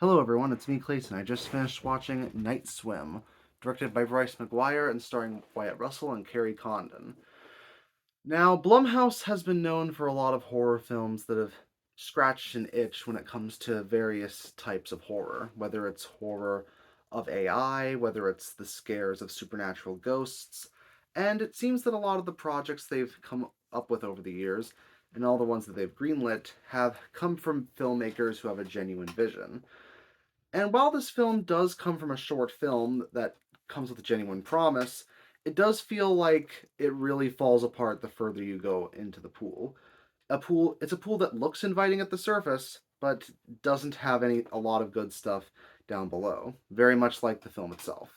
Hello everyone, it's me Clayton. I just finished watching Night Swim, directed by Bryce McGuire and starring Wyatt Russell and Kerry Condon. Now, Blumhouse has been known for a lot of horror films that have scratched an itch when it comes to various types of horror, whether it's horror of AI, whether it's the scares of supernatural ghosts, and it seems that a lot of the projects they've come up with over the years, and all the ones that they've greenlit, have come from filmmakers who have a genuine vision. And while this film does come from a short film that comes with a genuine promise, it does feel like it really falls apart the further you go into the pool. It's a pool that looks inviting at the surface, but doesn't have a lot of good stuff down below, very much like the film itself.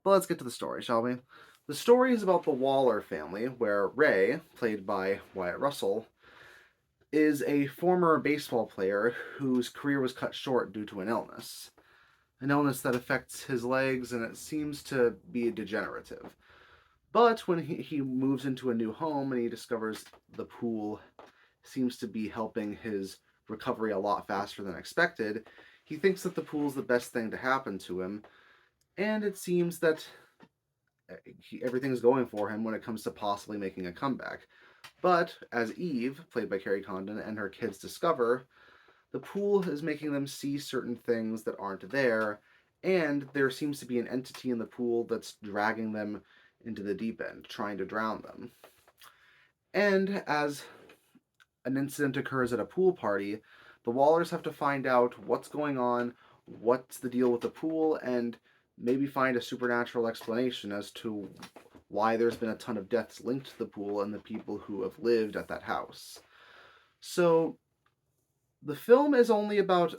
But let's get to the story, shall we? The story is about the Waller family, where Ray, played by Wyatt Russell, is a former baseball player whose career was cut short due to an illness that affects his legs and it seems to be degenerative. But when he moves into a new home and he discovers the pool seems to be helping his recovery a lot faster than expected, he thinks that the pool is the best thing to happen to him, and it seems that everything's going for him when it comes to possibly making a comeback. But as Eve, played by Carrie Condon, and her kids discover, the pool is making them see certain things that aren't there, and there seems to be an entity in the pool that's dragging them into the deep end, trying to drown them. And as an incident occurs at a pool party, the Wallers have to find out what's going on, what's the deal with the pool, and maybe find a supernatural explanation as to why there's been a ton of deaths linked to the pool and the people who have lived at that house. So the film is only about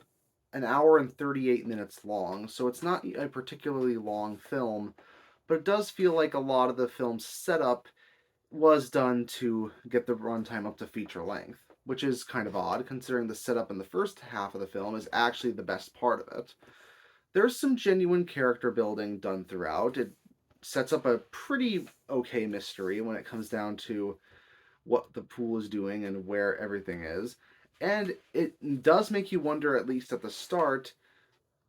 an hour and 38 minutes long, so it's not a particularly long film, but it does feel like a lot of the film's setup was done to get the runtime up to feature length, which is kind of odd considering the setup in the first half of the film is actually the best part of it. There's some genuine character building done throughout. It sets up a pretty okay mystery when it comes down to what the pool is doing and where everything is. And it does make you wonder, at least at the start,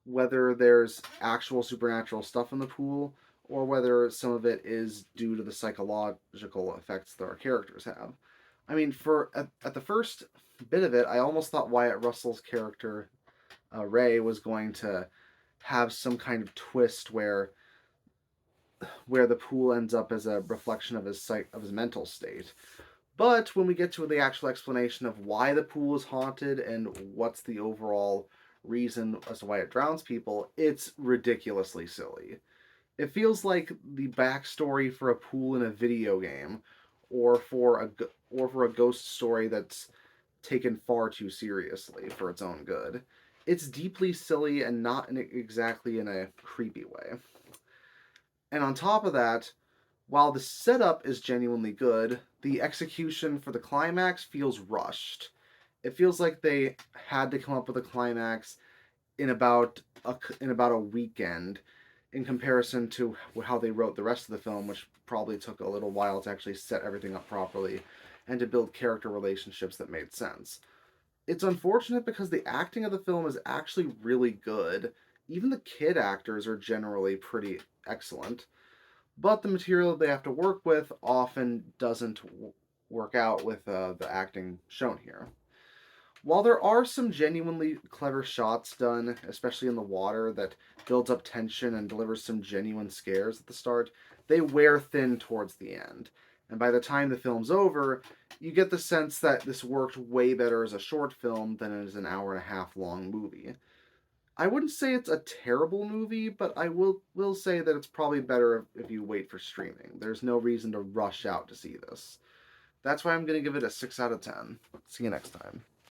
whether there's actual supernatural stuff in the pool or whether some of it is due to the psychological effects that our characters have. I mean, at the first bit of it, I almost thought Wyatt Russell's character, Ray, was going to have some kind of twist where the pool ends up as a reflection of his mental state. But when we get to the actual explanation of why the pool is haunted and what's the overall reason as to why it drowns people, it's ridiculously silly. It feels like the backstory for a pool in a video game, or for a ghost story that's taken far too seriously for its own good. It's deeply silly and not exactly in a creepy way. And on top of that, while the setup is genuinely good, the execution for the climax feels rushed. It feels like they had to come up with a climax in about a weekend in comparison to how they wrote the rest of the film, which probably took a little while to actually set everything up properly and to build character relationships that made sense. It's unfortunate because the acting of the film is actually really good. Even the kid actors are generally pretty excellent, but the material they have to work with often doesn't work out with the acting shown here. While there are some genuinely clever shots done, especially in the water, that builds up tension and delivers some genuine scares at the start, they wear thin towards the end. And by the time the film's over, you get the sense that this worked way better as a short film than as an hour and a half long movie. I wouldn't say it's a terrible movie, but I will say that it's probably better if you wait for streaming. There's no reason to rush out to see this. That's why I'm going to give it a 6 out of 10. See you next time.